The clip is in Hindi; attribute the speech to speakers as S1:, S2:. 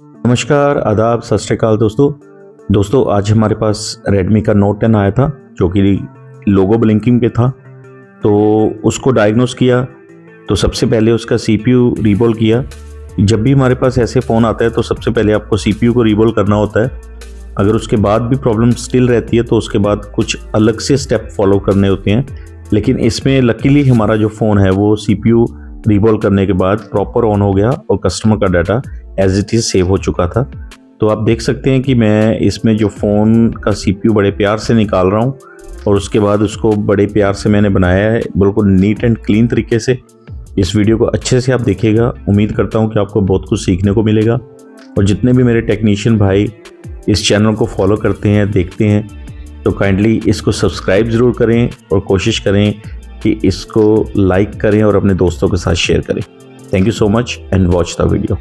S1: नमस्कार, आदाब, सत श्री अकाल दोस्तों आज हमारे पास Redmi का Note 10 आया था जो कि लोगो ब्लिंकिंग पे था। तो उसको डायग्नोस किया तो सबसे पहले उसका CPU रीबोल किया। जब भी हमारे पास ऐसे फ़ोन आता है तो सबसे पहले आपको CPU को रीबोल करना होता है। अगर उसके बाद भी प्रॉब्लम स्टिल रहती है तो उसके बाद कुछ अलग से स्टेप फॉलो करने होते हैं, लेकिन इसमें लकीली हमारा जो फ़ोन है वो CPU रीबोल करने के बाद प्रॉपर ऑन हो गया और कस्टमर का data as it is save हो चुका था। तो आप देख सकते हैं कि मैं इसमें जो फ़ोन का CPU बड़े प्यार से निकाल रहा हूँ और उसके बाद उसको बड़े प्यार से मैंने बनाया है, बिल्कुल नीट एंड क्लीन तरीके से। इस वीडियो को अच्छे से आप देखिएगा, उम्मीद करता हूँ कि आपको बहुत कुछ सीखने को मिलेगा। और जितने भी मेरे टेक्नीशियन भाई इस चैनल को फॉलो करते हैं, देखते हैं, तो काइंडली इसको सब्सक्राइब ज़रूर करें और कोशिश करें कि इसको लाइक करें और अपने दोस्तों के साथ शेयर करें। Thank you so much and watch the video.